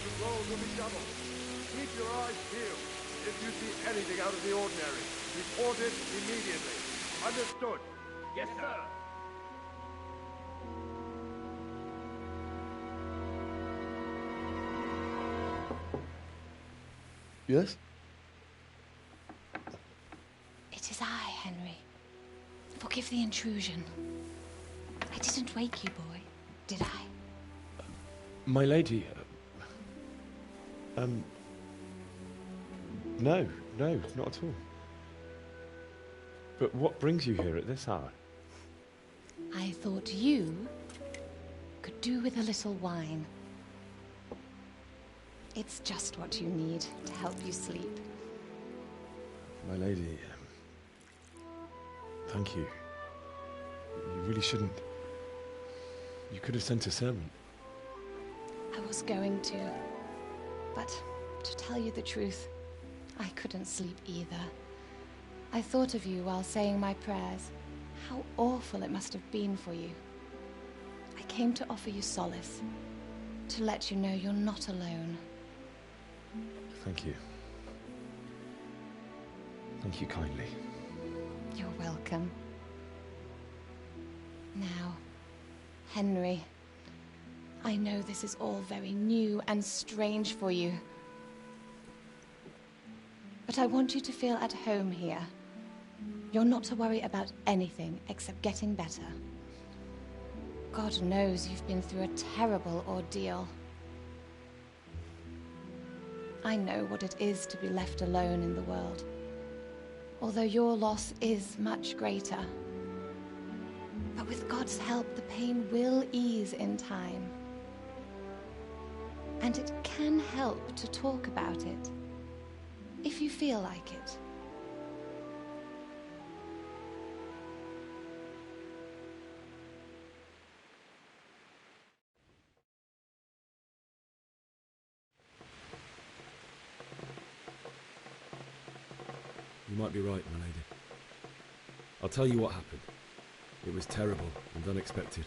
The roles will be doubled. Keep your eyes peeled. If you see anything out of the ordinary, report it immediately. Understood? Yes, sir. Yes? It is I, Henry. Forgive the intrusion. I didn't wake you, boy, did I? My lady... No, not at all. But what brings you here at this hour? I thought you could do with a little wine. It's just what you need to help you sleep. My lady, thank you. You really shouldn't. You could have sent a servant. I was going to, but to tell you the truth, I couldn't sleep either. I thought of you while saying my prayers. How awful it must have been for you. I came to offer you solace, to let you know you're not alone. Thank you. Thank you kindly. You're welcome. Now, Henry, I know this is all very new and strange for you. But I want you to feel at home here. You're not to worry about anything except getting better. God knows you've been through a terrible ordeal. I know what it is to be left alone in the world, although your loss is much greater. But with God's help, the pain will ease in time. And it can help to talk about it, if you feel like it. You might be right, my lady. I'll tell you what happened. It was terrible and unexpected.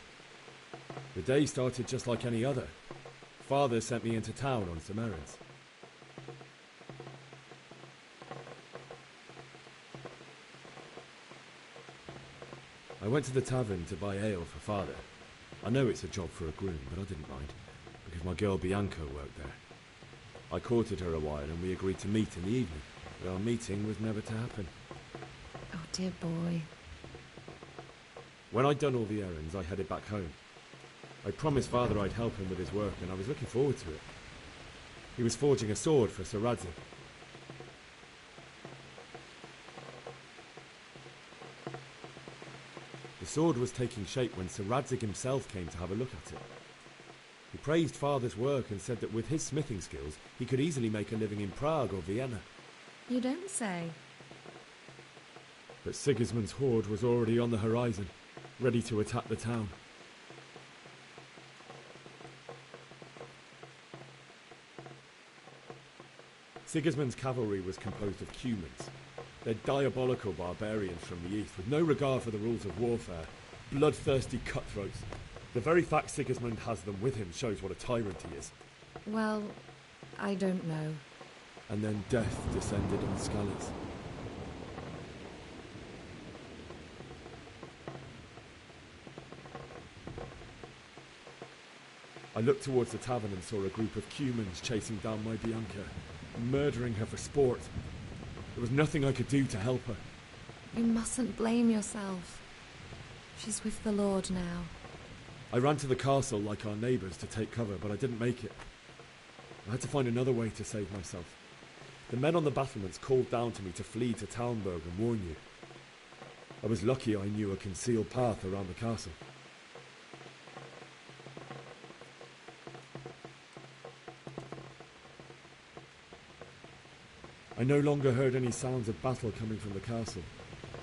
The day started just like any other. Father sent me into town on some errands. I went to the tavern to buy ale for Father. I know it's a job for a groom, but I didn't mind, because my girl Bianca worked there. I courted her a while and we agreed to meet in the evening, but our meeting was never to happen. Oh, dear boy. When I'd done all the errands, I headed back home. I promised Father I'd help him with his work, and I was looking forward to it. He was forging a sword for Sir Radzig. The sword was taking shape when Sir Radzig himself came to have a look at it. He praised Father's work and said that with his smithing skills, he could easily make a living in Prague or Vienna. You don't say. But Sigismund's horde was already on the horizon, ready to attack the town. Sigismund's cavalry was composed of Cumans. They're diabolical barbarians from the east, with no regard for the rules of warfare, bloodthirsty cutthroats. The very fact Sigismund has them with him shows what a tyrant he is. Well, I don't know. And then death descended on Scalise. I looked towards the tavern and saw a group of Cumans chasing down my Bianca, murdering her for sport. There was nothing I could do to help her. You mustn't blame yourself. She's with the Lord now. I ran to the castle like our neighbours to take cover, but I didn't make it. I had to find another way to save myself. The men on the battlements called down to me to flee to Talmberg and warn you. I was lucky I knew a concealed path around the castle. I no longer heard any sounds of battle coming from the castle,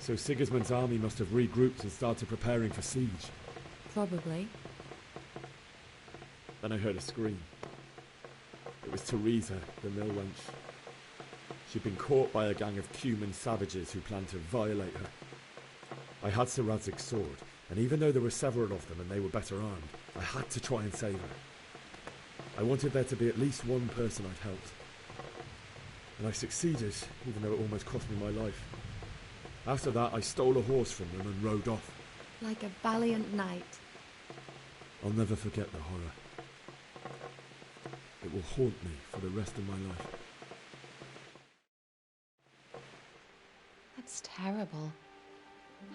so Sigismund's army must have regrouped and started preparing for siege. Probably. Then I heard a scream. It was Teresa, the mill wench. She'd been caught by a gang of Cuman savages who planned to violate her. I had Sir Radzig's sword, and even though there were several of them and they were better armed, I had to try and save her. I wanted there to be at least one person I'd helped. And I succeeded, even though it almost cost me my life. After that, I stole a horse from them and rode off. Like a valiant knight. I'll never forget the horror. It will haunt me for the rest of my life. That's terrible.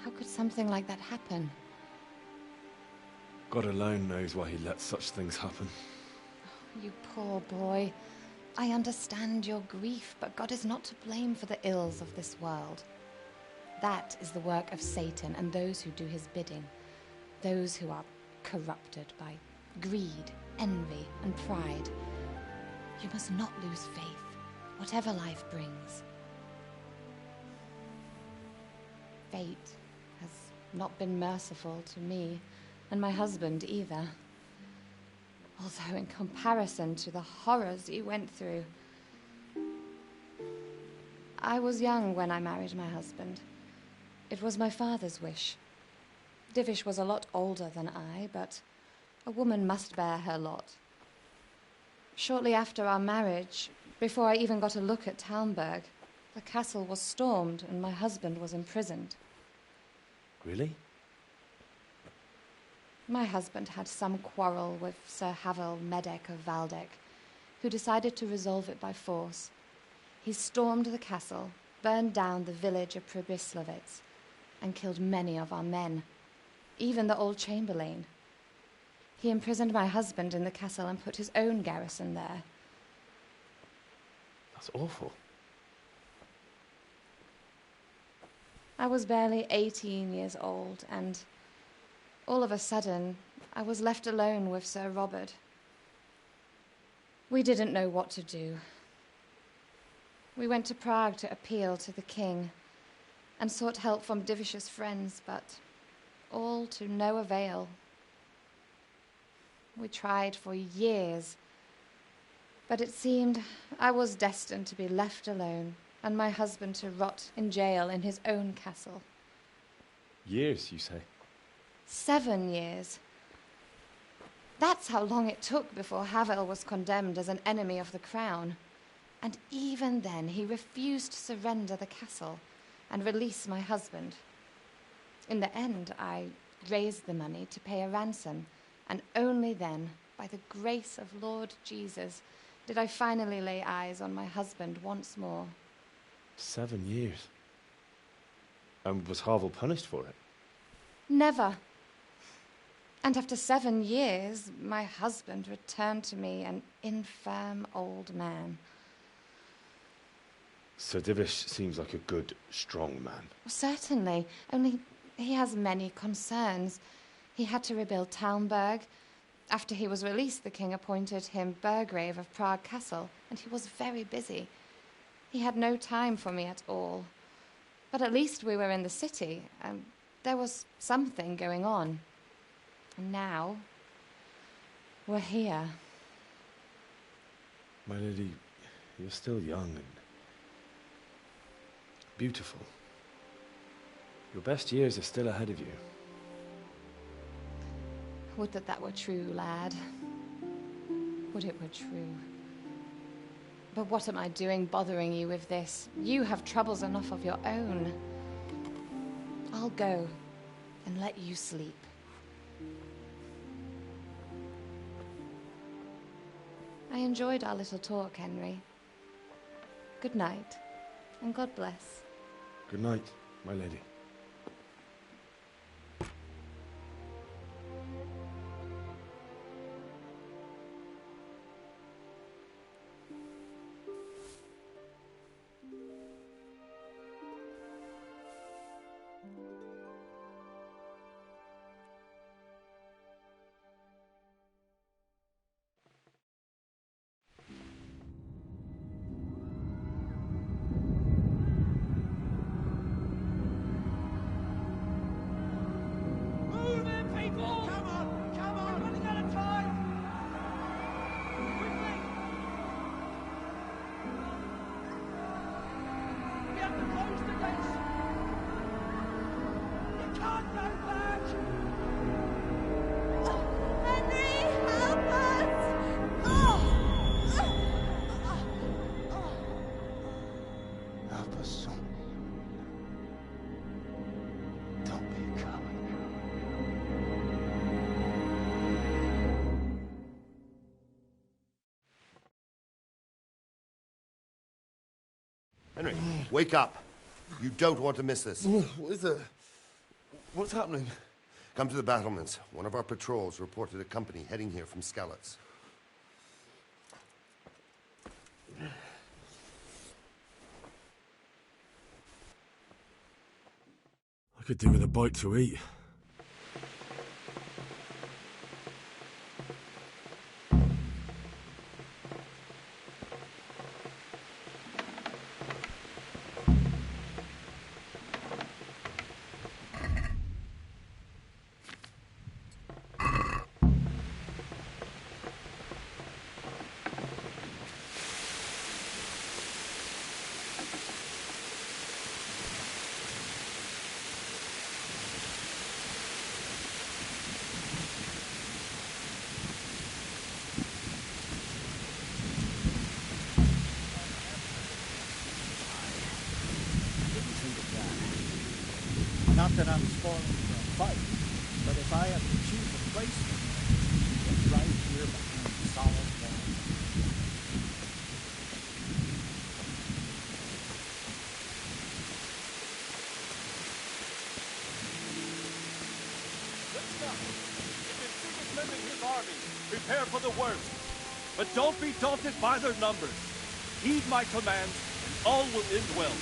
How could something like that happen? God alone knows why he lets such things happen. You poor boy. I understand your grief, but God is not to blame for the ills of this world. That is the work of Satan and those who do his bidding. Those who are corrupted by greed, envy, and pride. You must not lose faith, whatever life brings. Fate has not been merciful to me, and my husband either. Although in comparison to the horrors you went through. I was young when I married my husband. It was my father's wish. Divish was a lot older than I, but a woman must bear her lot. Shortly after our marriage, before I even got a look at Talmberg, the castle was stormed and my husband was imprisoned. Really? My husband had some quarrel with Sir Havel Medek of Valdek, who decided to resolve it by force. He stormed the castle, burned down the village of Pribyslavitz, and killed many of our men, even the old chamberlain. He imprisoned my husband in the castle and put his own garrison there. That's awful. I was barely 18 years old, and all of a sudden, I was left alone with Sir Robert. We didn't know what to do. We went to Prague to appeal to the king and sought help from Divish's friends, but all to no avail. We tried for years, but it seemed I was destined to be left alone and my husband to rot in jail in his own castle. Years, you say? 7 years. That's how long it took before Havel was condemned as an enemy of the crown. And even then he refused to surrender the castle and release my husband. In the end, I raised the money to pay a ransom, and only then, by the grace of Lord Jesus, did I finally lay eyes on my husband once more. 7 years? And was Havel punished for it? Never. And after 7 years, my husband returned to me an infirm old man. Sir Divish seems like a good, strong man. Certainly, only he has many concerns. He had to rebuild Talmberg. After he was released, the king appointed him Burgrave of Prague Castle, and he was very busy. He had no time for me at all. But at least we were in the city, and there was something going on. And now, we're here. My lady, you're still young and beautiful. Your best years are still ahead of you. Would that that were true, lad. Would it were true. But what am I doing bothering you with this? You have troubles enough of your own. I'll go and let you sleep. I enjoyed our little talk, Henry. Good night, and God bless. Good night, my lady. Wake up. You don't want to miss this. What is it? What's happening? Come to the battlements. One of our patrols reported a company heading here from Skalitz. I could do with a bite to eat. Not that I'm spoiling for a fight, but if I have to choose a placement, it's right here behind the solid wall. Listen up. It is Sigismund and his army. Prepare for the worst. But don't be daunted by their numbers. Heed my commands, and all will end well.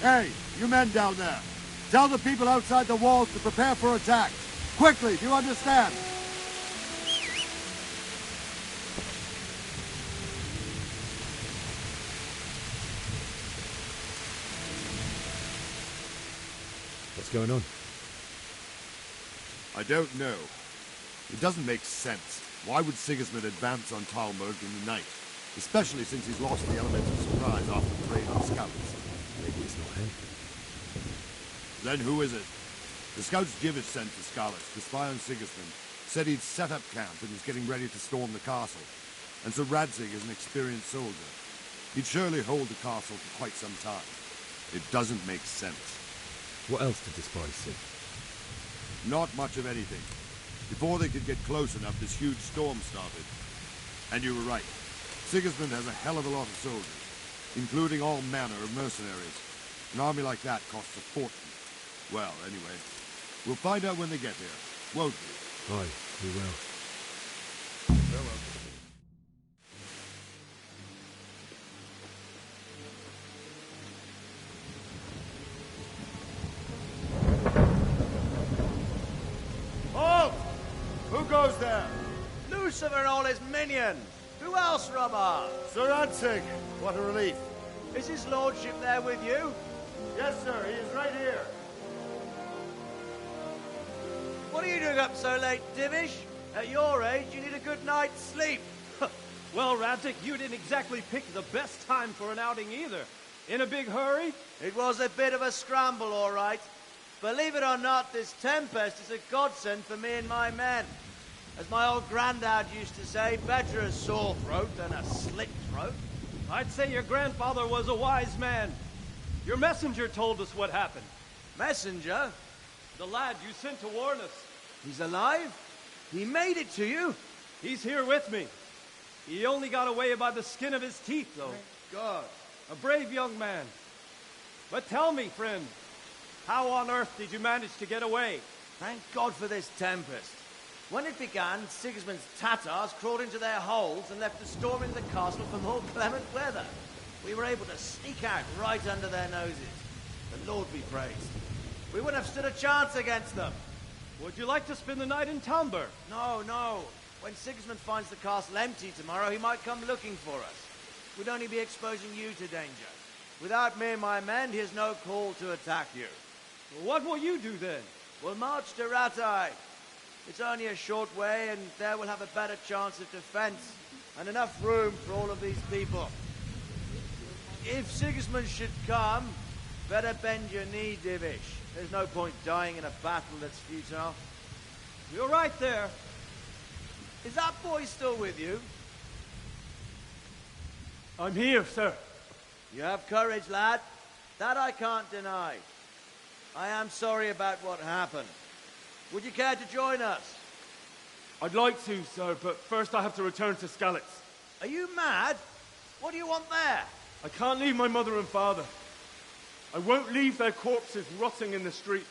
Hey, you men down there. Tell the people outside the walls to prepare for attack. Quickly, do you understand? What's going on? I don't know. It doesn't make sense. Why would Sigismund advance on Talmberg in the night? Especially since he's lost the element of surprise after the raid on Skalitz. Maybe it's not him. Then who is it? The scouts Jivish sent to Skalitz to spy on Sigismund said he'd set up camp and was getting ready to storm the castle. And so Radzig is an experienced soldier. He'd surely hold the castle for quite some time. It doesn't make sense. What else did the spies see? Not much of anything. Before they could get close enough, this huge storm started. And you were right. Sigismund has a hell of a lot of soldiers, including all manner of mercenaries. An army like that costs a fortune. Well, anyway, we'll find out when they get here, won't we? Aye, we will. Halt! Who goes there? Lucifer and all his minions. Who else, Robber? Sir Radzig. What a relief. Is his lordship there with you? Yes, sir. He is right here. What are you doing up so late, Divish? At your age, you need a good night's sleep. Well, Radzig, you didn't exactly pick the best time for an outing either. In a big hurry? It was a bit of a scramble, all right. Believe it or not, this tempest is a godsend for me and my men. As my old granddad used to say, better a sore throat than a slit throat. I'd say your grandfather was a wise man. Your messenger told us what happened. Messenger? The lad you sent to warn us. He's alive? He made it to you? He's here with me. He only got away by the skin of his teeth, though. Thank God. A brave young man. But tell me, friend, how on earth did you manage to get away? Thank God for this tempest. When it began, Sigismund's Tatars crawled into their holes and left us storming the castle for more clement weather. We were able to sneak out right under their noses. The Lord be praised. We wouldn't have stood a chance against them. Would you like to spend the night in Talmberg? No, no. When Sigismund finds the castle empty tomorrow, he might come looking for us. We'd only be exposing you to danger. Without me and my men, he has no call to attack you. What will you do then? We'll march to Ratai. It's only a short way, and there we'll have a better chance of defense and enough room for all of these people. If Sigismund should come, better bend your knee, Divish. There's no point dying in a battle that's futile. You're right there. Is that boy still with you? I'm here, sir. You have courage, lad. That I can't deny. I am sorry about what happened. Would you care to join us? I'd like to, sir, but first I have to return to Skalitz. Are you mad? What do you want there? I can't leave my mother and father. I won't leave their corpses rotting in the street.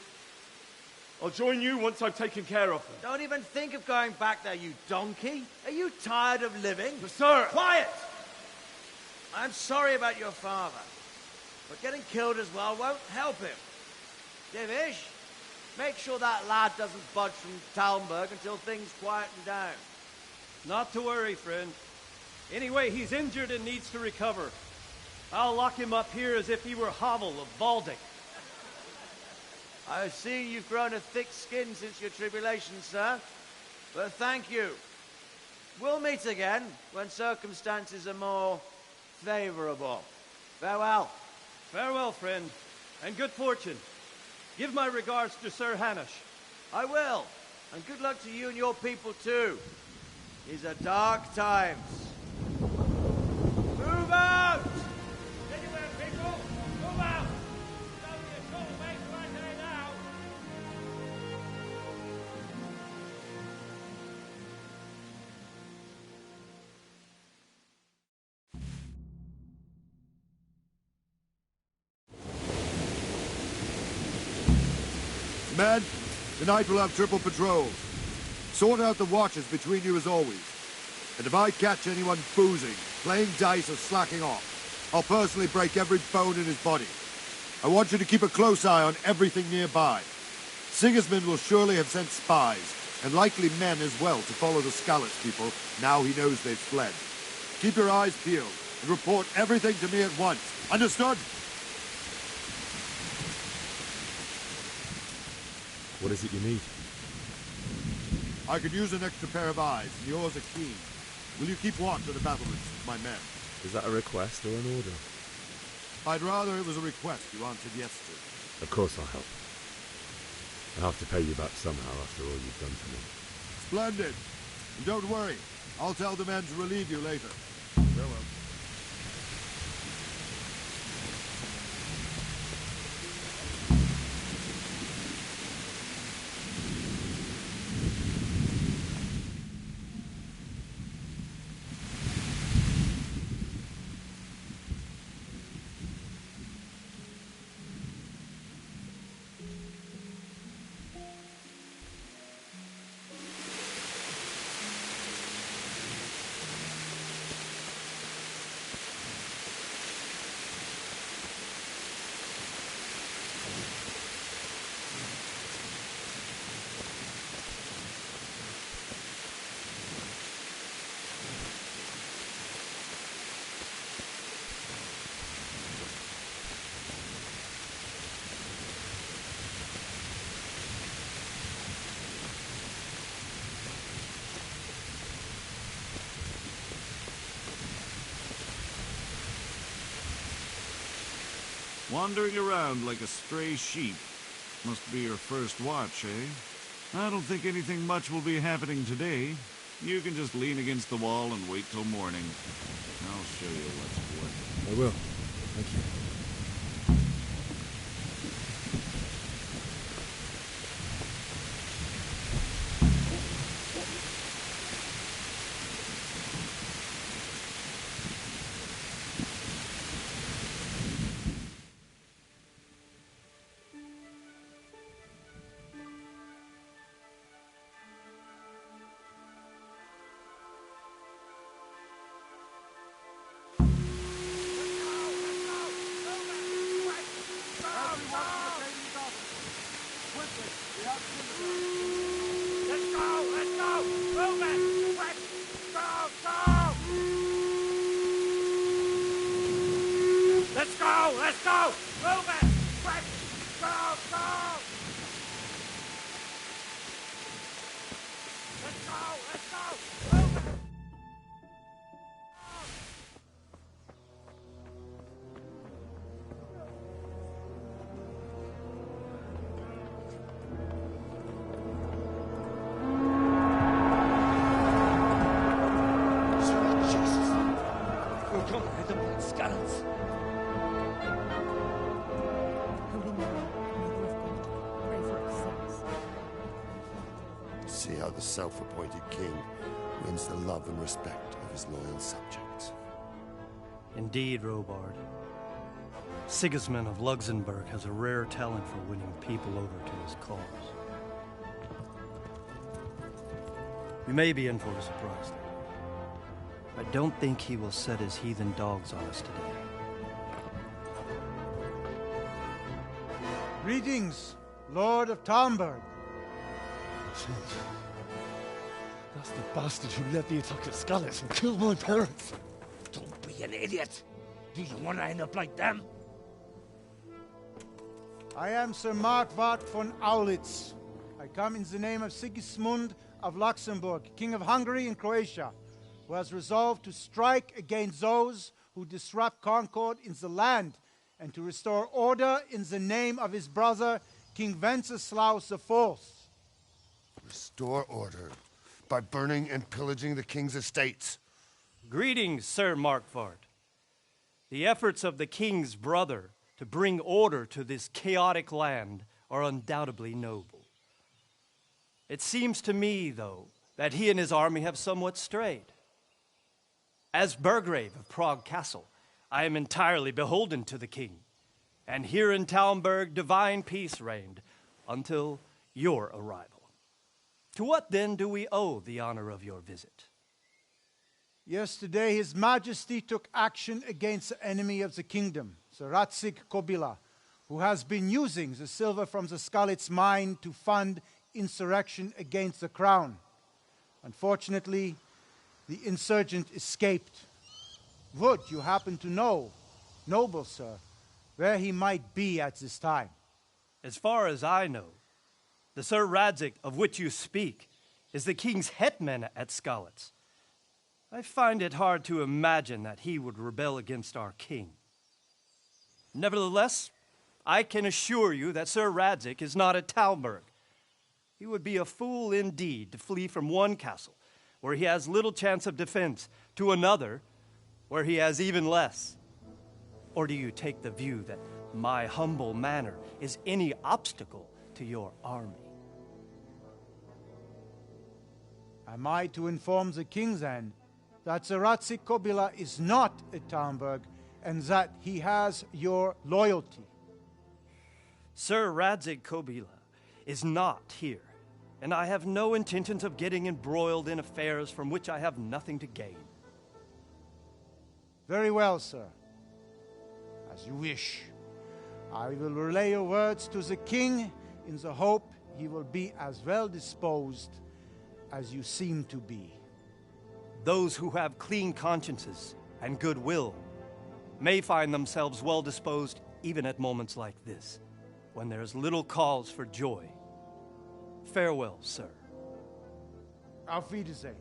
I'll join you once I've taken care of them. Don't even think of going back there, you donkey. Are you tired of living? But sir... Quiet! I'm sorry about your father, but getting killed as well won't help him. Divish, make sure that lad doesn't budge from Talmberg until things quieten down. Not to worry, friend. Anyway, he's injured and needs to recover. I'll lock him up here as if he were Havel of Baldic. I've seen you've grown a thick skin since your tribulation, sir. But thank you. We'll meet again when circumstances are more favorable. Farewell. Farewell, friend, and good fortune. Give my regards to Sir Hanush. I will. And good luck to you and your people, too. These are dark times. Move out! Anywhere, people! Move out! Don't be a troublemaker right there now! Men, tonight we'll have triple patrols. Sort out the watches between you as always. And if I catch anyone boozing, playing dice or slacking off, I'll personally break every bone in his body. I want you to keep a close eye on everything nearby. Sigismund will surely have sent spies, and likely men as well, to follow the Skalitz people now he knows they've fled. Keep your eyes peeled, and report everything to me at once. Understood? What is it you need? I could use an extra pair of eyes, and yours are keen. Will you keep watch of the battlements with my men? Is that a request or an order? I'd rather it was a request you answered yes to. Of course I'll help. I'll have to pay you back somehow after all you've done for me. Splendid. And don't worry, I'll tell the men to relieve you later. Farewell. Wandering around like a stray sheep. Must be your first watch, eh? I don't think anything much will be happening today. You can just lean against the wall and wait till morning. I'll show you what's what. I will. Thank you. See how the self-appointed king wins the love and respect of his loyal subjects. Indeed, Robard. Sigismund of Luxembourg has a rare talent for winning people over to his cause. You may be in for a surprise, though. I don't think he will set his heathen dogs on us today. Greetings, Lord of Talmberg. That's the bastard who led the attack at Skalitz and killed my parents. Don't be an idiot. Do you want to end up like them? I am Sir Markwart von Aulitz. I come in the name of Sigismund of Luxembourg, King of Hungary and Croatia, who has resolved to strike against those who disrupt concord in the land and to restore order in the name of his brother, King Wenceslaus IV. Restore order by burning and pillaging the king's estates. Greetings, Sir Markwart. The efforts of the king's brother to bring order to this chaotic land are undoubtedly noble. It seems to me, though, that he and his army have somewhat strayed. As Burgrave of Prague Castle, I am entirely beholden to the king, and here in Talmberg divine peace reigned until your arrival. To what then do we owe the honor of your visit? Yesterday, His Majesty took action against the enemy of the kingdom, Sir Radzig Kobyla, who has been using the silver from the Skalitz mine to fund insurrection against the crown. Unfortunately, the insurgent escaped. Would you happen to know, noble sir, where he might be at this time? As far as I know, the Sir Radzig of which you speak is the king's hetman at Skalitz. I find it hard to imagine that he would rebel against our king. Nevertheless, I can assure you that Sir Radzig is not at Talmberg. He would be a fool indeed to flee from one castle, where he has little chance of defense, to another, where he has even less. Or do you take the view that my humble manner is any obstacle to your army? Am I to inform the king then that Sir Radzig Kobyla is not at Talmberg and that he has your loyalty? Sir Radzig Kobyla is not here, and I have no intentions of getting embroiled in affairs from which I have nothing to gain. Very well, sir. As you wish. I will relay your words to the king in the hope he will be as well disposed as you seem to be. Those who have clean consciences and goodwill may find themselves well disposed even at moments like this, when there is little cause for joy. Farewell, sir. Auf Wiedersehen.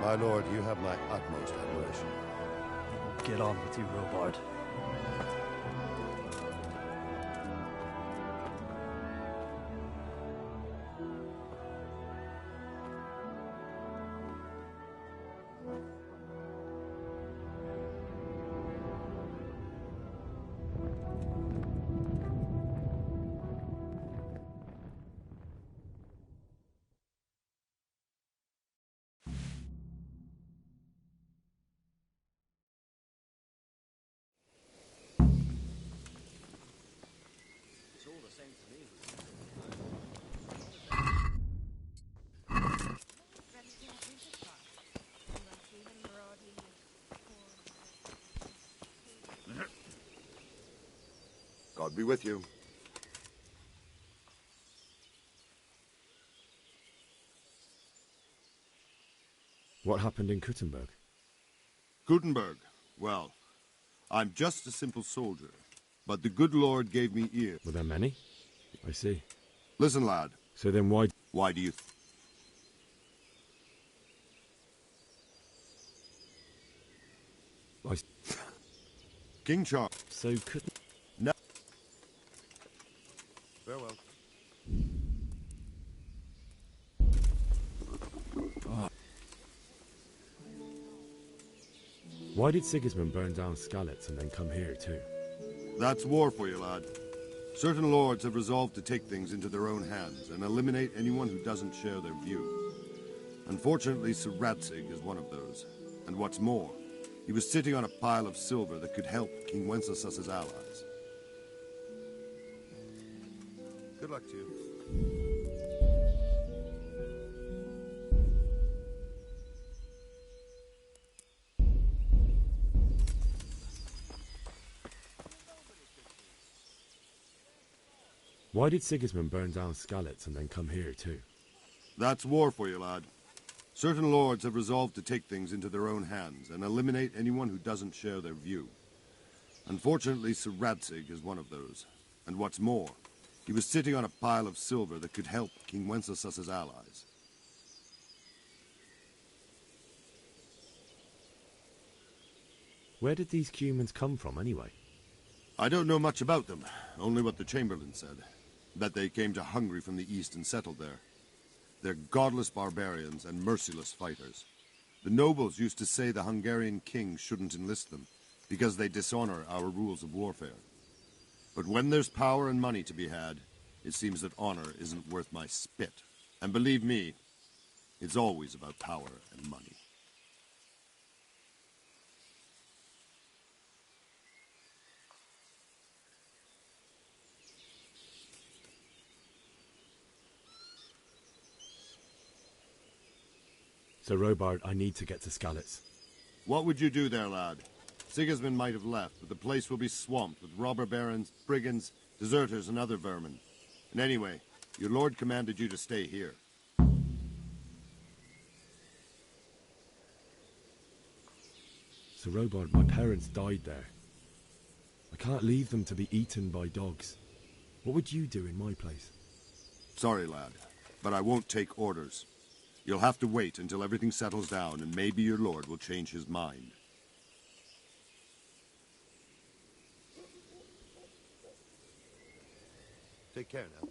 My lord, you have my utmost admiration. Get on with you, Robard. God be with you. What happened in Kuttenberg? Gutenberg. Well, I'm just a simple soldier. but the good Lord gave me ear. Were there many? I see. Listen, lad. So then why... Why do you... I... King Charles. So couldn't... No. Farewell. Why did Sigismund burn down Skalitz and then come here too? That's war for you, lad. Certain lords have resolved to take things into their own hands and eliminate anyone who doesn't share their view. Unfortunately, Sir Radzig is one of those. And what's more, he was sitting on a pile of silver that could help King Wenceslaus's allies. Good luck to you. Why did Sigismund burn down Skalitz and then come here too? That's war for you, lad. Certain lords have resolved to take things into their own hands and eliminate anyone who doesn't share their view. Unfortunately, Sir Radzig is one of those. And what's more, he was sitting on a pile of silver that could help King Wenceslaus's allies. Where did these humans come from anyway? I don't know much about them, only what the Chamberlain said. That they came to Hungary from the east and settled there. They're godless barbarians and merciless fighters. The nobles used to say the Hungarian king shouldn't enlist them, because they dishonor our rules of warfare. But when there's power and money to be had, it seems that honor isn't worth my spit. And believe me, it's always about power and money. So Robard, I need to get to Skalitz. What would you do there, lad? Sigismund might have left, but the place will be swamped with robber barons, brigands, deserters, and other vermin. And anyway, your lord commanded you to stay here. So Robard, my parents died there. I can't leave them to be eaten by dogs. What would you do in my place? Sorry, lad, but I won't take orders. You'll have to wait until everything settles down, and maybe your lord will change his mind. Take care now.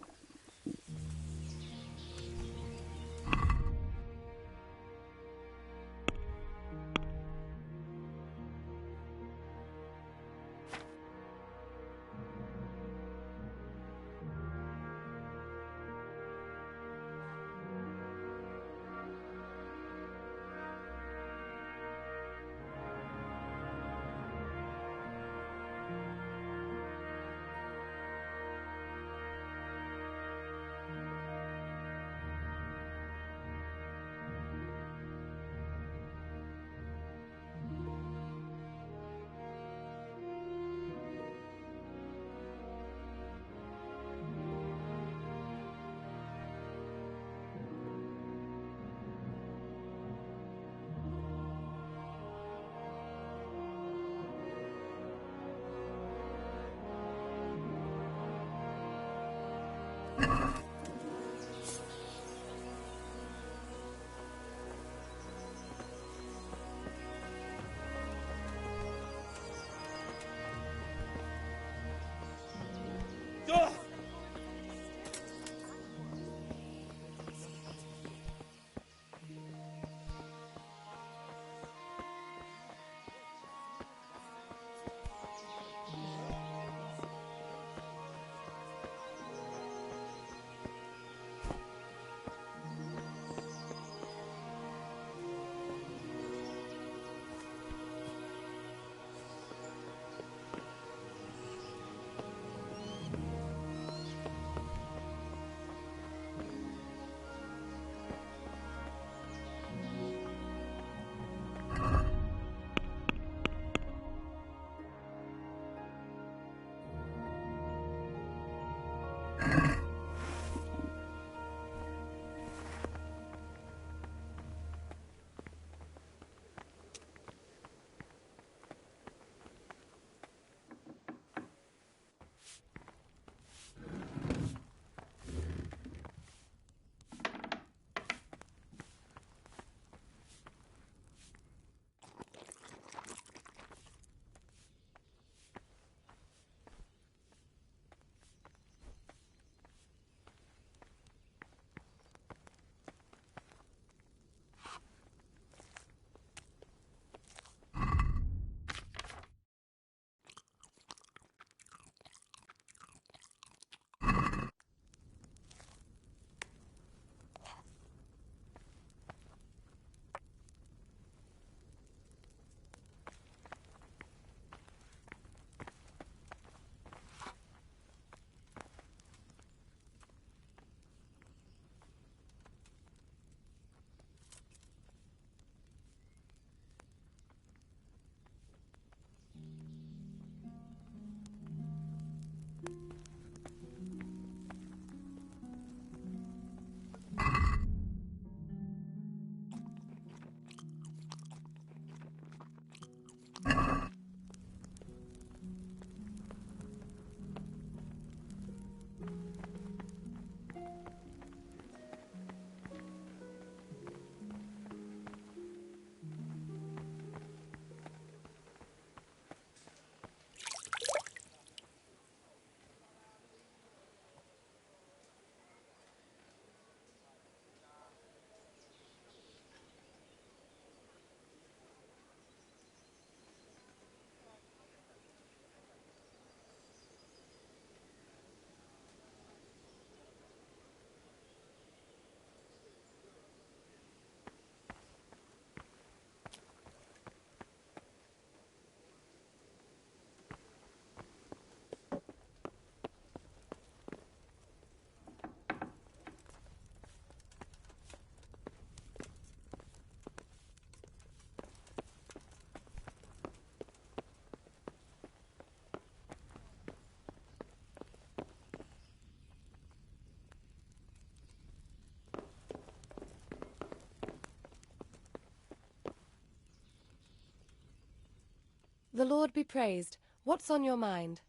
The Lord be praised. What's on your mind?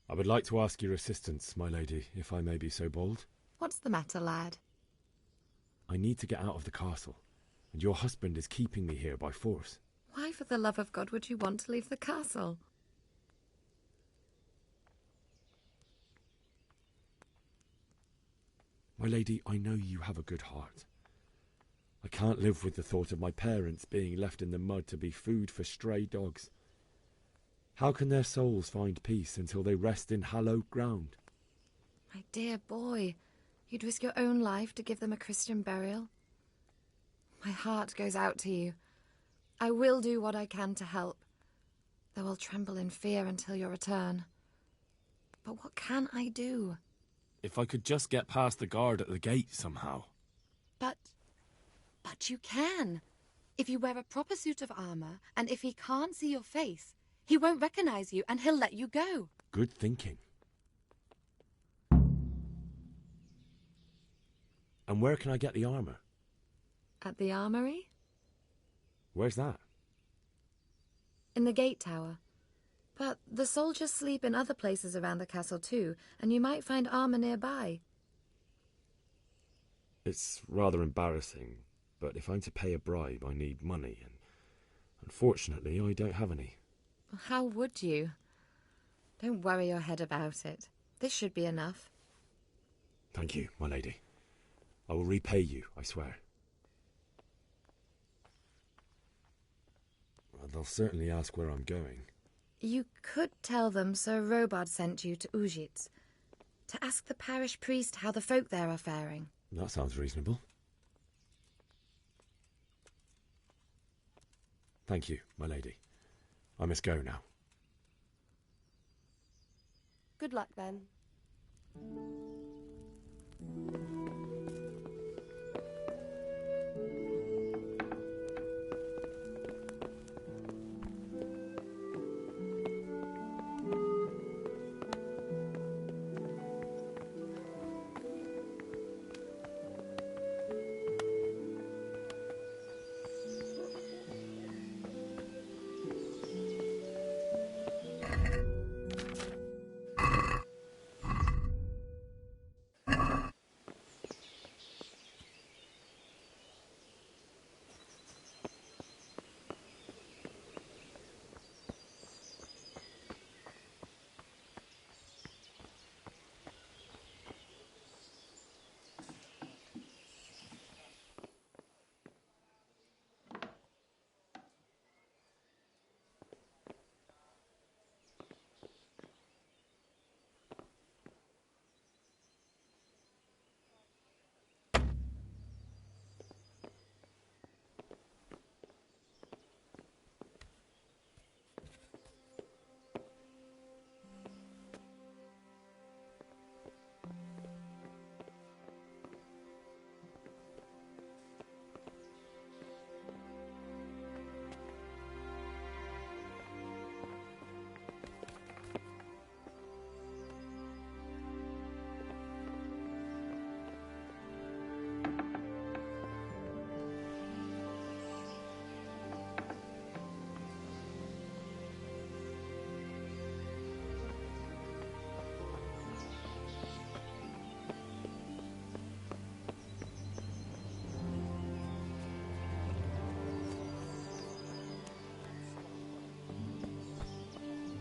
I would like to ask your assistance, my lady, if I may be so bold. What's the matter, lad? I need to get out of the castle, and your husband is keeping me here by force. Why, for the love of God, would you want to leave the castle? My lady, I know you have a good heart. I can't live with the thought of my parents being left in the mud to be food for stray dogs. How can their souls find peace until they rest in hallowed ground? My dear boy, you'd risk your own life to give them a Christian burial? My heart goes out to you. I will do what I can to help, though I'll tremble in fear until your return. But what can I do? If I could just get past the guard at the gate somehow. But you can. If you wear a proper suit of armor, and if he can't see your face, he won't recognize you and he'll let you go. Good thinking. And where can I get the armor? At the armory? Where's that? In the gate tower. But the soldiers sleep in other places around the castle too, and you might find armor nearby. It's rather embarrassing, but if I'm to pay a bribe, I need money, and unfortunately, I don't have any. How would you? Don't worry your head about it. This should be enough. Thank you, my lady. I will repay you, I swear. Well, they'll certainly ask where I'm going. You could tell them Sir Robard sent you to Ujitz, to ask the parish priest how the folk there are faring. That sounds reasonable. Thank you, my lady. I must go now. Good luck, then.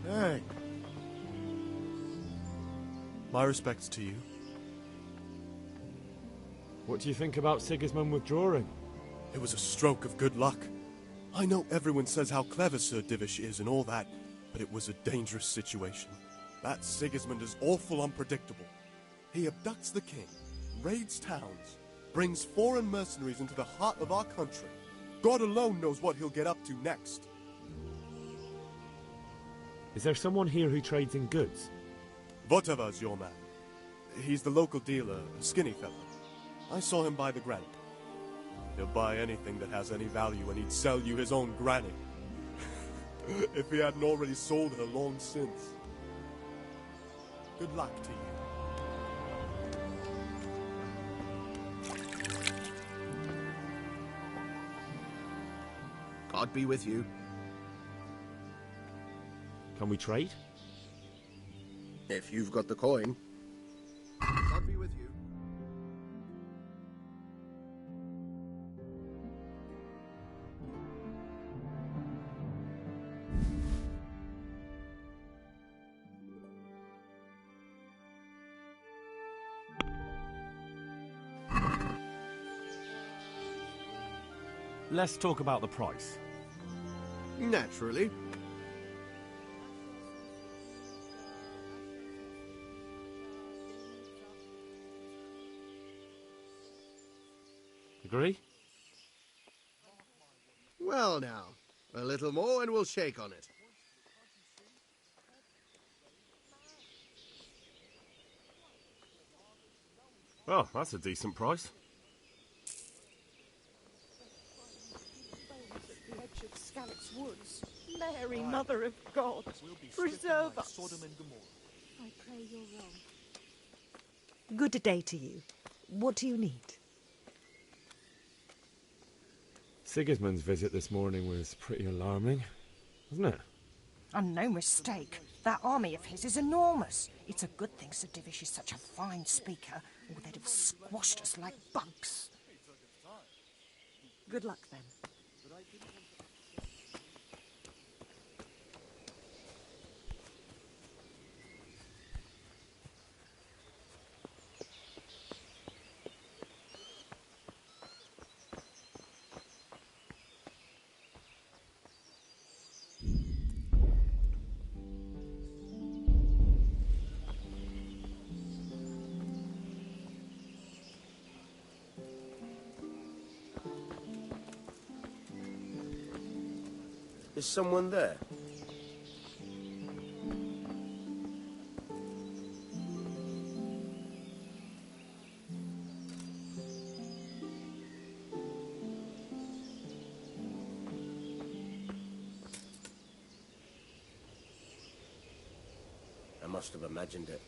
Hey. My respects to you. What do you think about Sigismund withdrawing? It was a stroke of good luck. I know everyone says how clever Sir Divish is and all that, but it was a dangerous situation. That Sigismund is awful unpredictable. He abducts the king, raids towns, brings foreign mercenaries into the heart of our country. God alone knows what he'll get up to next. Is there someone here who trades in goods? Votava's your man. He's the local dealer, a skinny fellow. I saw him buy the granny. He'll buy anything that has any value, and he'd sell you his own granny. If he hadn't already sold her long since. Good luck to you. God be with you. Can we trade? If you've got the coin. God be with you. Let's talk about the price. Naturally. Agree? Well now, a little more and we'll shake on it. Oh, that's a decent price. The edge of Scallops Woods. Mary, Mother of God, preserve us. Sodom and Gomorrah. I pray you're wrong. Good day to you. What do you need? Sigismund's visit this morning was pretty alarming, wasn't it? And no mistake. That army of his is enormous. It's a good thing Sir Divish is such a fine speaker, or they'd have squashed us like bugs. Good luck, then. Is someone there? I must have imagined it.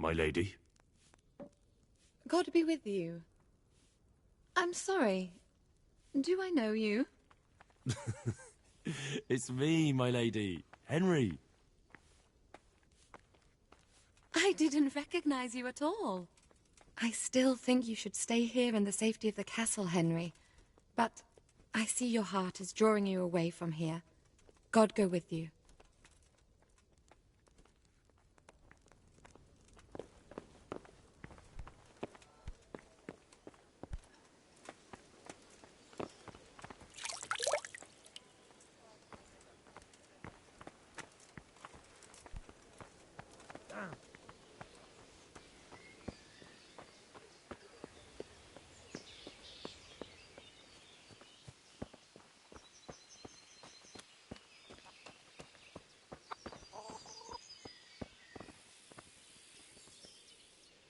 my lady. God be with you. I'm sorry. Do I know you? It's me, my lady. Henry. I didn't recognize you at all. I still think you should stay here in the safety of the castle, Henry. But I see your heart is drawing you away from here. God go with you.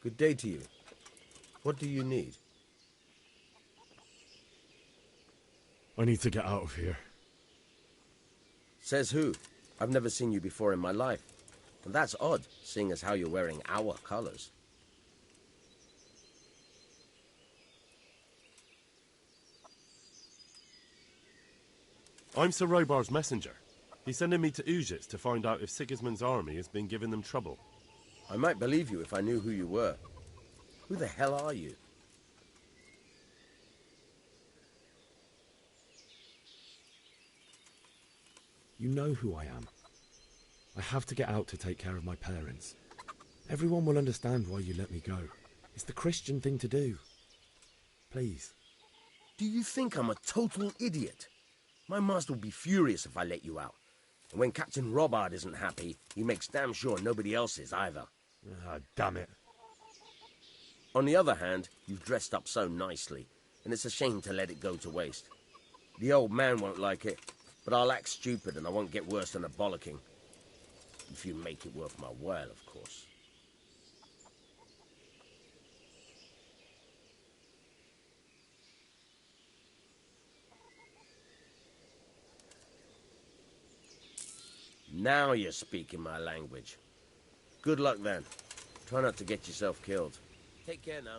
Good day to you. What do you need? I need to get out of here. Says who? I've never seen you before in my life. And that's odd, seeing as how you're wearing our colors. I'm Sir Robar's messenger. He's sending me to Ujits to find out if Sigismund's army has been giving them trouble. I might believe you if I knew who you were. Who the hell are you? You know who I am. I have to get out to take care of my parents. Everyone will understand why you let me go. It's the Christian thing to do. Please. Do you think I'm a total idiot? My master will be furious if I let you out. And when Captain Robard isn't happy, he makes damn sure nobody else is either. Ah, damn it. On the other hand, you've dressed up so nicely, and it's a shame to let it go to waste. The old man won't like it, but I'll act stupid and I won't get worse than a bollocking. If you make it worth my while, of course. Now you're speaking my language. Good luck then. Try not to get yourself killed. Take care now.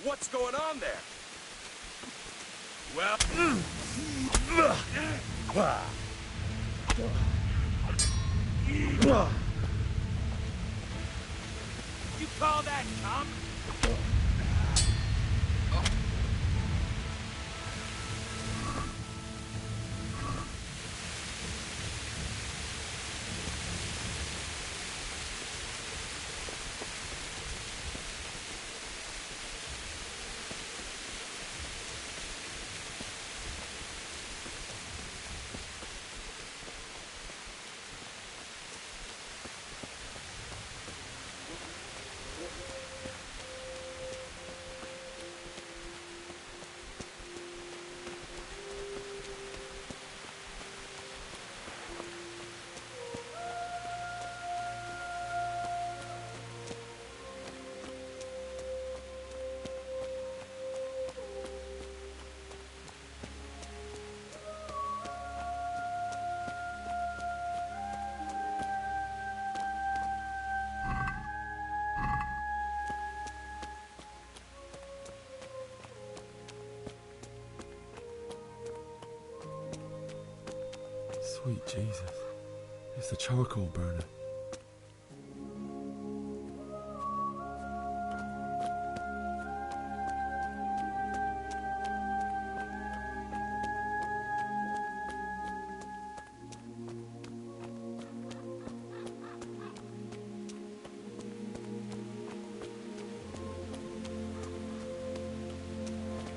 What's going on there? Well... You call that come? Sweet Jesus. It's the charcoal burner.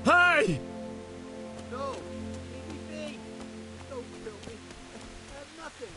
Hey! No! Leave me be! Don't kill me. I have nothing.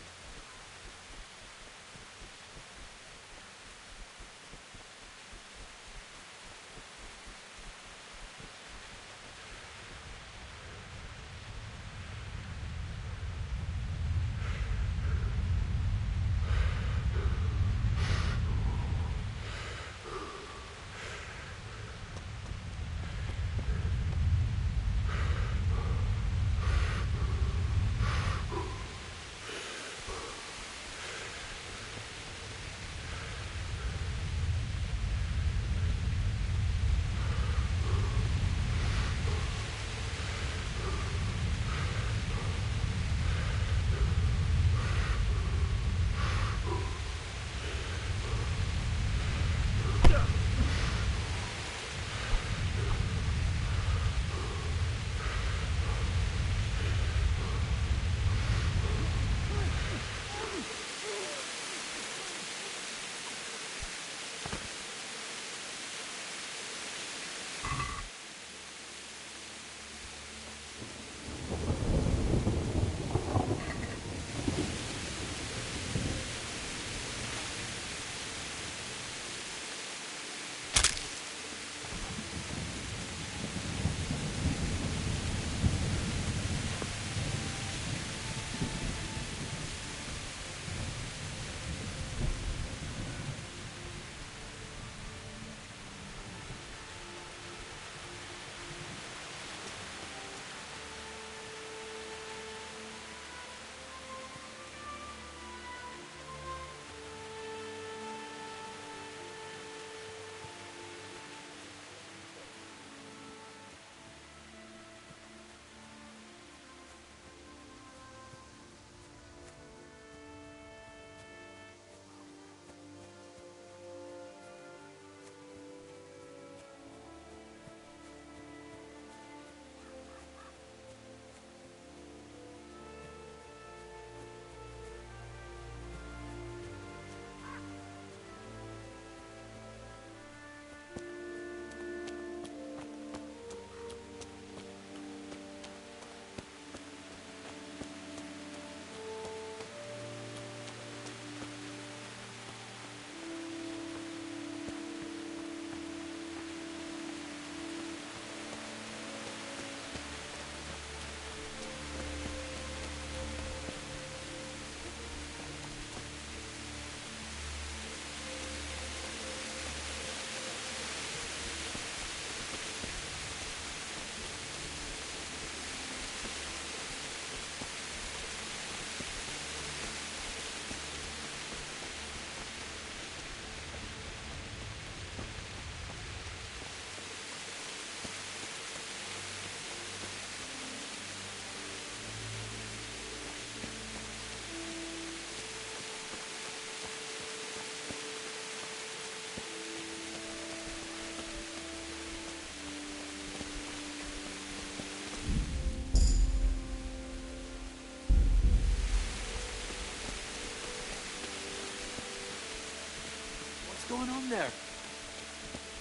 on there?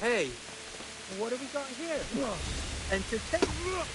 Hey, what have we got here? Entertainment.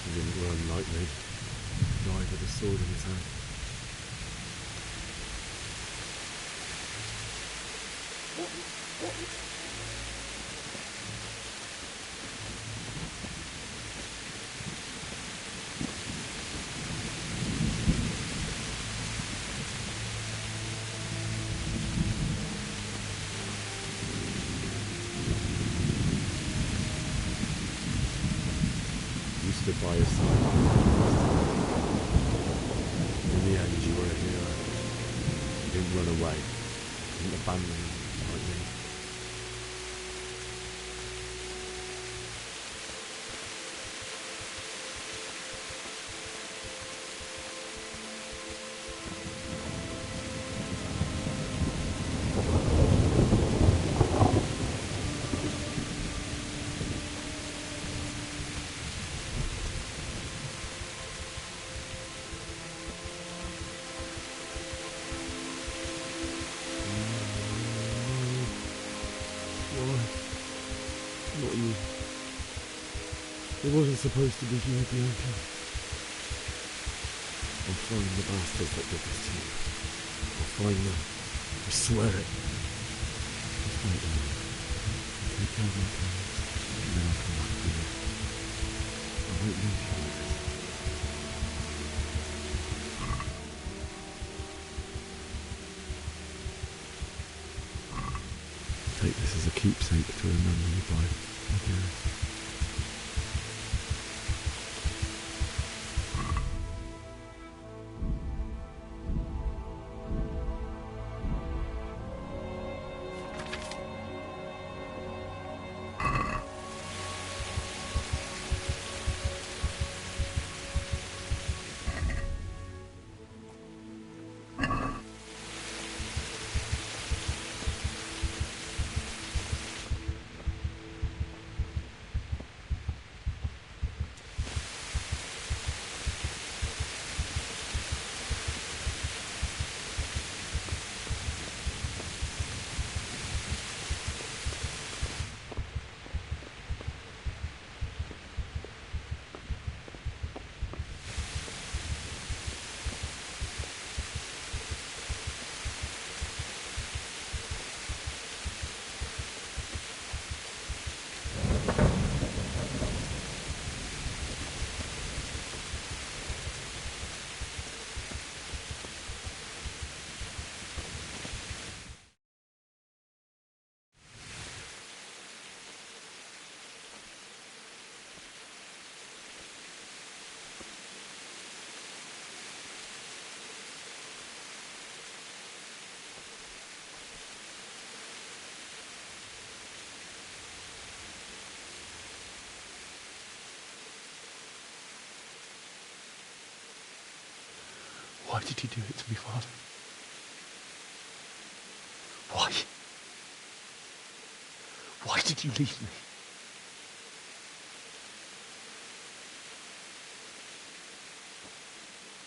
He didn't run like me. He died with a sword in his hand. You stood by his side. In the end, you were a hero. You didn't run away. You didn't abandon him like me. Not you. It wasn't supposed to be you, Bianca. I'll find the bastards that did this to you. I'll find them. I swear it. Just wait a minute. I'll take care of my parents, and then I'll come back for you. I won't leave you like this. Take this as a keepsake to remember you by, my dearest. Why did you do it to me, Father? Why? Why did you leave me?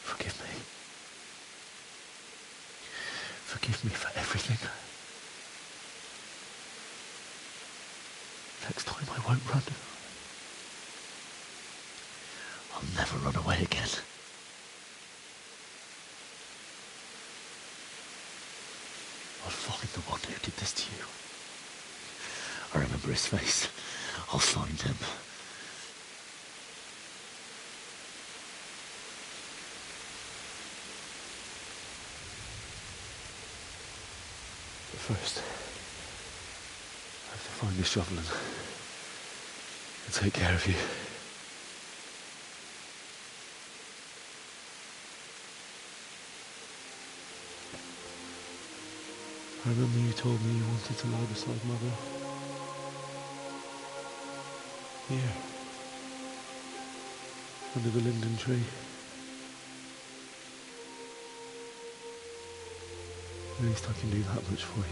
Forgive me. Forgive me for everything. Next time I won't run. I'll never run away again. I'll find the one who did this to you. I remember his face. I'll find him. But first, I have to find the shovel and take care of you. I remember you told me you wanted to lie beside Mother. Here. Under the linden tree. At least I can do that much for you.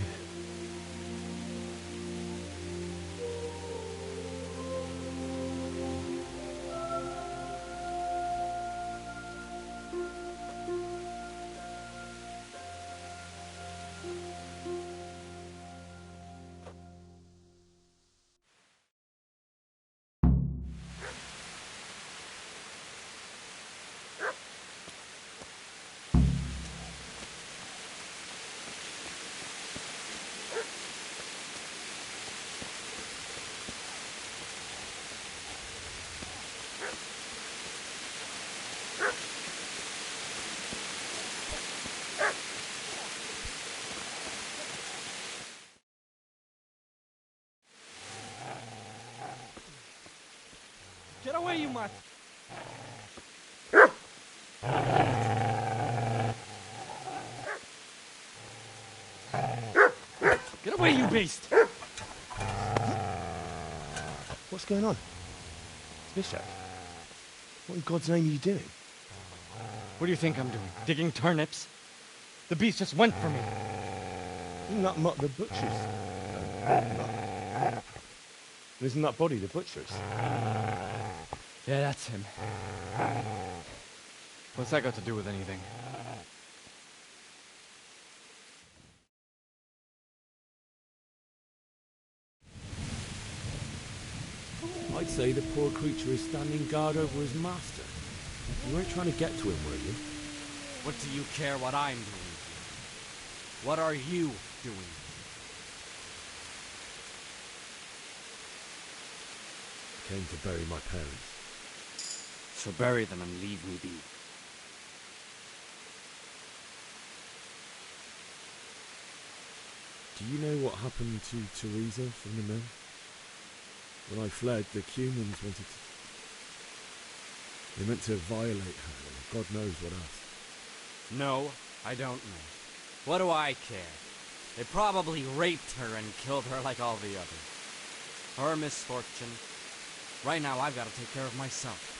Get away, you mutt! Get away, you beast! What's going on? Bishop? What in God's name are you doing? What do you think I'm doing? Digging turnips? The beast just went for me. Not the butcher's. Isn't that body the butcher's? Yeah, that's him. What's that got to do with anything? I'd say the poor creature is standing guard over his master. You weren't trying to get to him, were you? What do you care what I'm doing? What are you doing? I came to bury my parents. So bury them and leave me be. Do you know what happened to Teresa from the mill? When I fled, the Cumans wanted to... They meant to violate her, and God knows what else. No, I don't know. What do I care? They probably raped her and killed her like all the others. Her misfortune. Right now, I've got to take care of myself.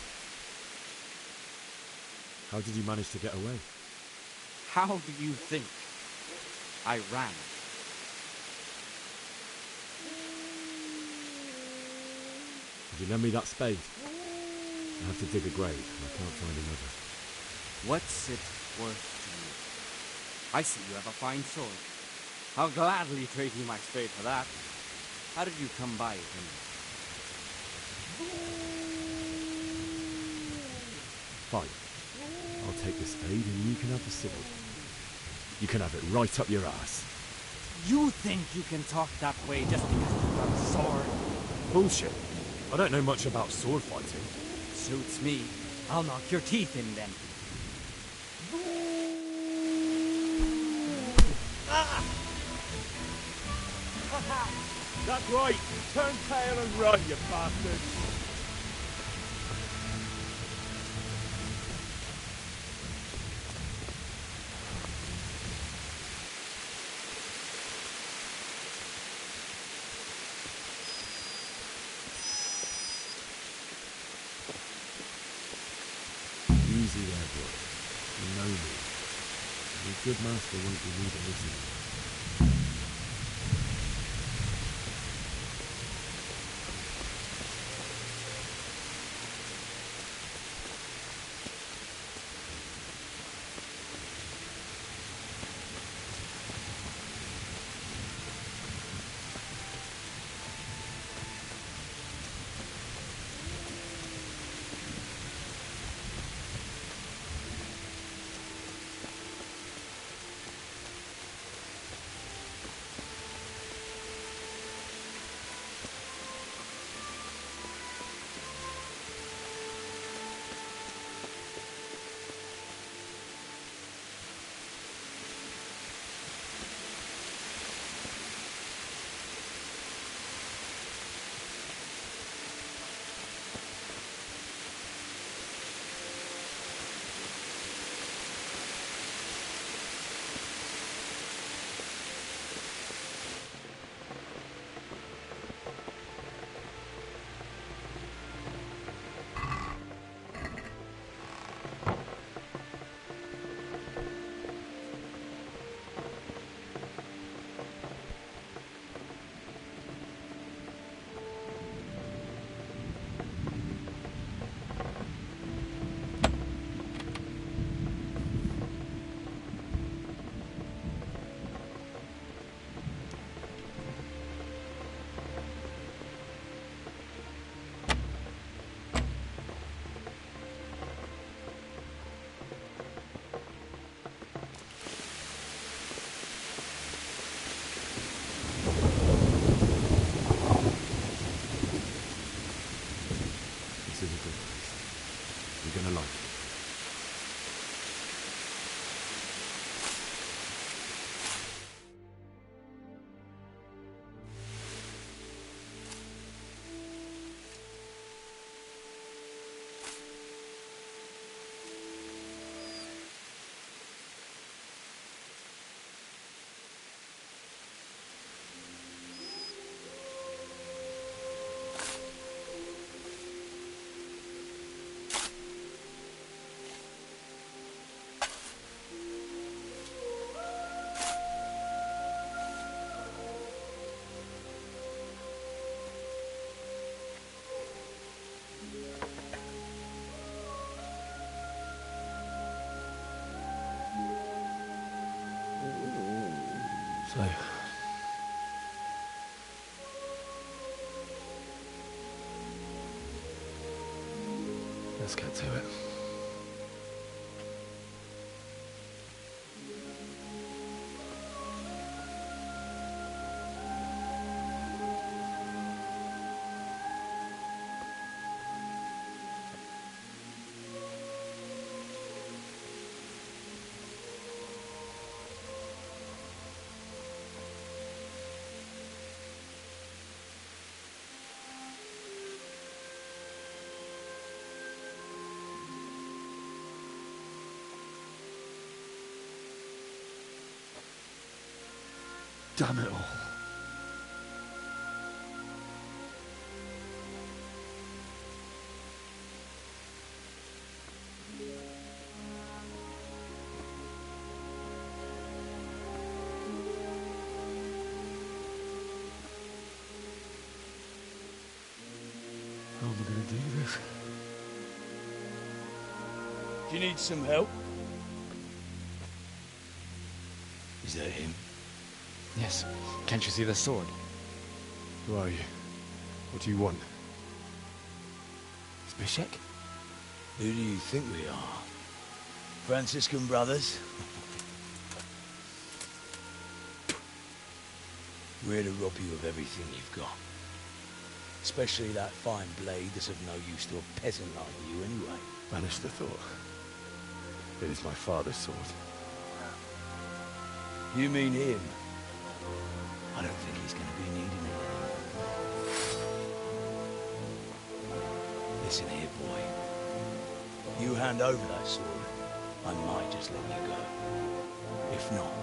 How did you manage to get away? How do you think? I ran. Could you lend me that spade? I have to dig a grave, and I can't find another. What's it worth to you? I see you have a fine sword. I'll gladly trade you my spade for that. How did you come by it, anyway? Fine. I'll take the spade and you can have the sword. You can have it right up your ass. You think you can talk that way just because you've got a sword? Bullshit. I don't know much about sword fighting. Suits me. I'll knock your teeth in then. That's right. Turn tail and run, you bastard. Easy there, boy. You know me. Your good master won't be needing this anymore. So, let's get to it. Damn it all. How am I going to do this? Do you need some help? Is that him? Yes. Can't you see the sword? Who are you? What do you want? Zbyszek? Who do you think we are? Franciscan brothers? We're to rob you of everything you've got. Especially that fine blade that's of no use to a peasant like you anyway. Banish the thought. It is my father's sword. You mean him? I don't think he's going to be needing it anymore. Listen here, boy. You hand over that sword, I might just let you go. If not,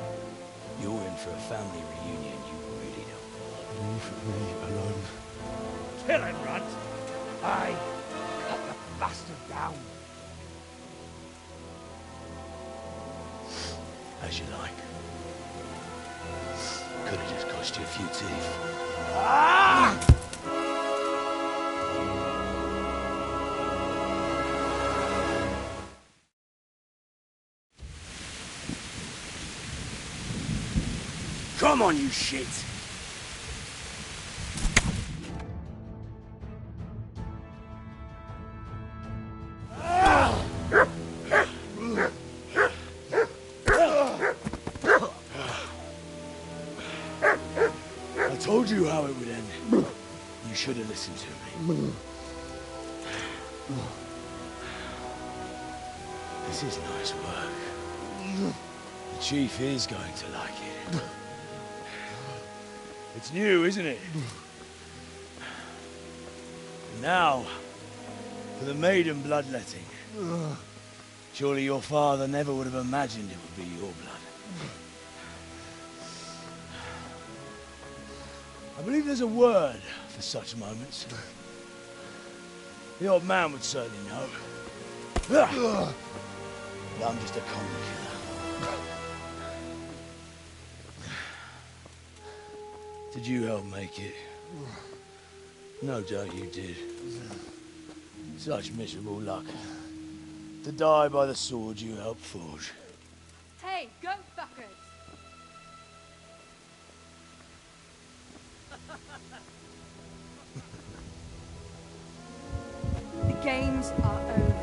you're in for a family reunion you really don't want. Leave me alone. Kill him, Runt! Aye, cut the bastard down. As you like. Could have just cost you a few teeth. Ah! Come on, you shit! I told you how it would end. You should have listened to me. This is nice work. The chief is going to like it. It's new, isn't it? Now, for the maiden bloodletting. Surely your father never would have imagined it would be your blood. I believe there's a word for such moments. The old man would certainly know. But I'm just a common killer. Did you help make it? No doubt you did. Such miserable luck. To die by the sword you helped forge. Hey, go fuckers! The games are over.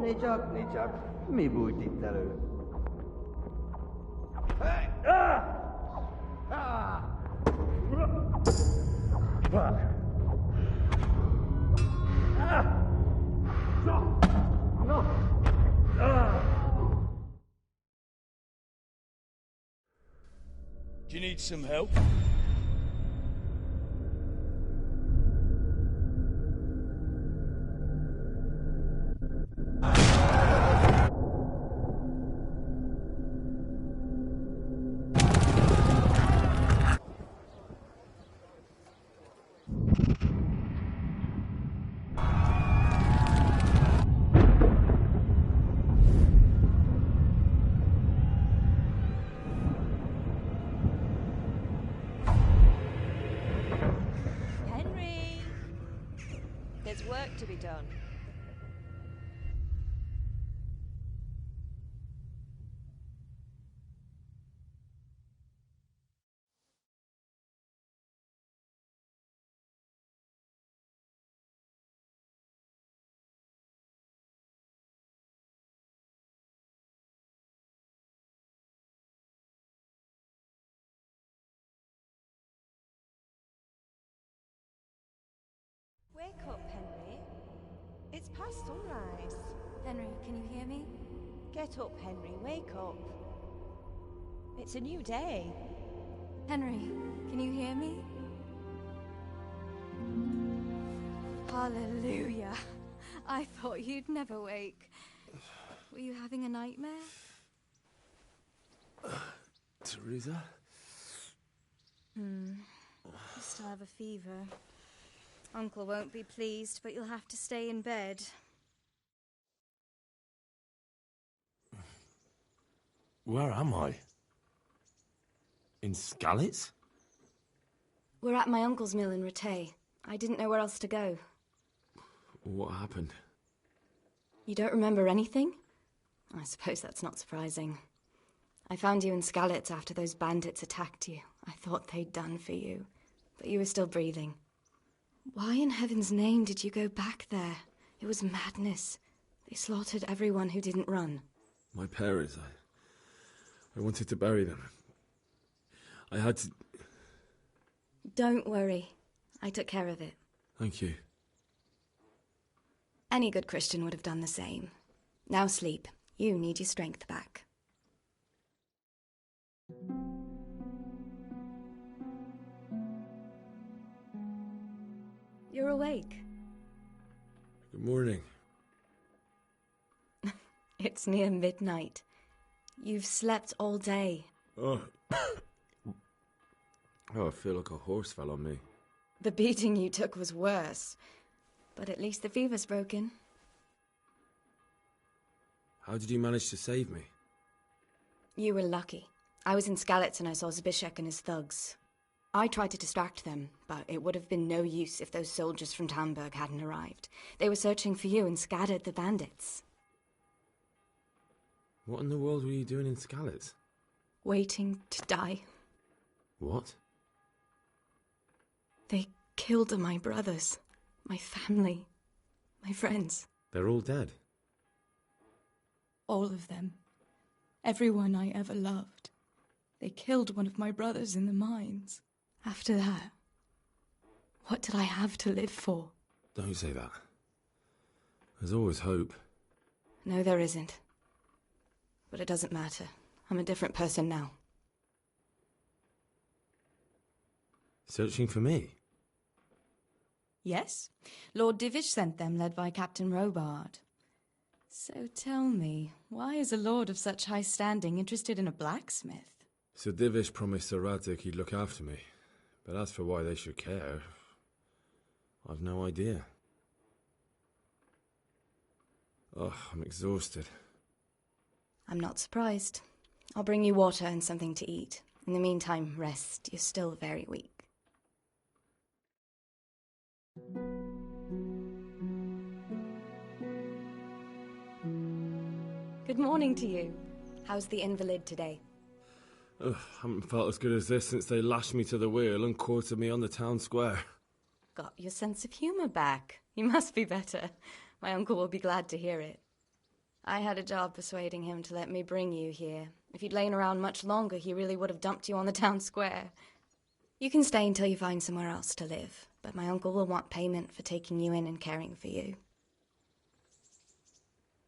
Nichak, mi buti taru. Do you need some help? Henry! There's work to be done. Wake up, Henry. It's past sunrise. Henry, can you hear me? Get up, Henry. Wake up. It's a new day. Henry, can you hear me? Hallelujah. I thought you'd never wake. Were you having a nightmare? Teresa? You still have a fever. Uncle won't be pleased, but you'll have to stay in bed. Where am I? In Skalitz? We're at my uncle's mill in Rattay. I didn't know where else to go. What happened? You don't remember anything? I suppose that's not surprising. I found you in Skalitz after those bandits attacked you. I thought they'd done for you, but you were still breathing. Why in heaven's name did you go back there? It was madness. They slaughtered everyone who didn't run. My parents, I wanted to bury them. I had to... Don't worry. I took care of it. Thank you. Any good Christian would have done the same. Now sleep. You need your strength back. You're awake. Good morning. It's near midnight. You've slept all day. Oh. I feel like a horse fell on me. The beating you took was worse. But at least the fever's broken. How did you manage to save me? You were lucky. I was in Skalitz and I saw Zbyszek and his thugs. I tried to distract them, but it would have been no use if those soldiers from Talmberg hadn't arrived. They were searching for you and scattered the bandits. What in the world were you doing in Skalitz? Waiting to die. What? They killed my brothers, my family, my friends. They're all dead. All of them. Everyone I ever loved. They killed one of my brothers in the mines. After that, what did I have to live for? Don't say that. There's always hope. No, there isn't. But it doesn't matter. I'm a different person now. Searching for me? Yes. Lord Divish sent them, led by Captain Robard. So tell me, why is a lord of such high standing interested in a blacksmith? Sir Divish promised Sir Radzig he'd look after me. But as for why they should care, I've no idea. Oh, I'm exhausted. I'm not surprised. I'll bring you water and something to eat. In the meantime, rest. You're still very weak. Good morning to you. How's the invalid today? Ugh, haven't felt as good as this since they lashed me to the wheel and quartered me on the town square. Got your sense of humour back. You must be better. My uncle will be glad to hear it. I had a job persuading him to let me bring you here. If you'd lain around much longer, he really would have dumped you on the town square. You can stay until you find somewhere else to live, but my uncle will want payment for taking you in and caring for you.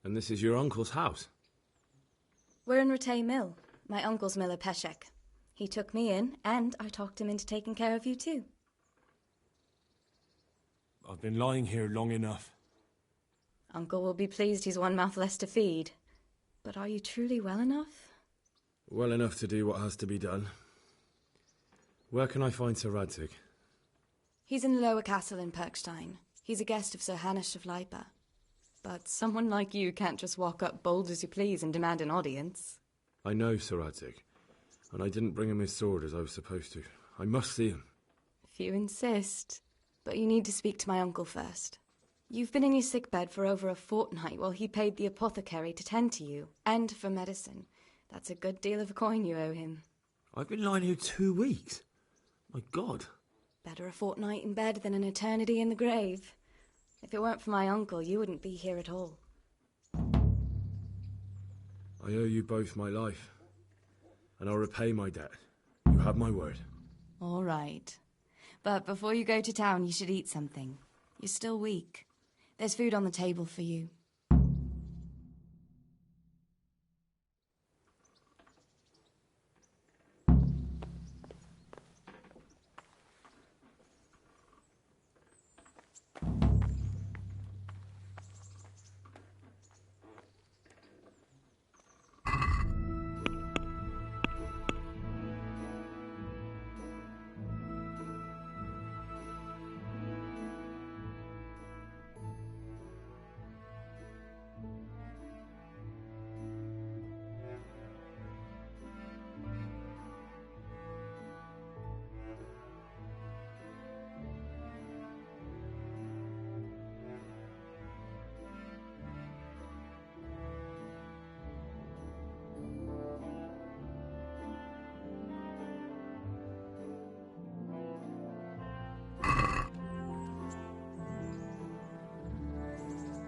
And this is your uncle's house? We're in Rattay Mill. My uncle's miller Peshek. He took me in, and I talked him into taking care of you too. I've been lying here long enough. Uncle will be pleased he's one mouth less to feed. But are you truly well enough? Well enough to do what has to be done. Where can I find Sir Radzig? He's in the lower castle in Perkstein. He's a guest of Sir Hanush of Leipa. But someone like you can't just walk up bold as you please and demand an audience. I know Sir Radzig, and I didn't bring him his sword as I was supposed to. I must see him. If you insist. But you need to speak to my uncle first. You've been in your sickbed for over a fortnight while he paid the apothecary to tend to you, and for medicine. That's a good deal of coin you owe him. I've been lying here 2 weeks. My God. Better a fortnight in bed than an eternity in the grave. If it weren't for my uncle, you wouldn't be here at all. I owe you both my life, and I'll repay my debt. You have my word. All right. But before you go to town, you should eat something. You're still weak. There's food on the table for you.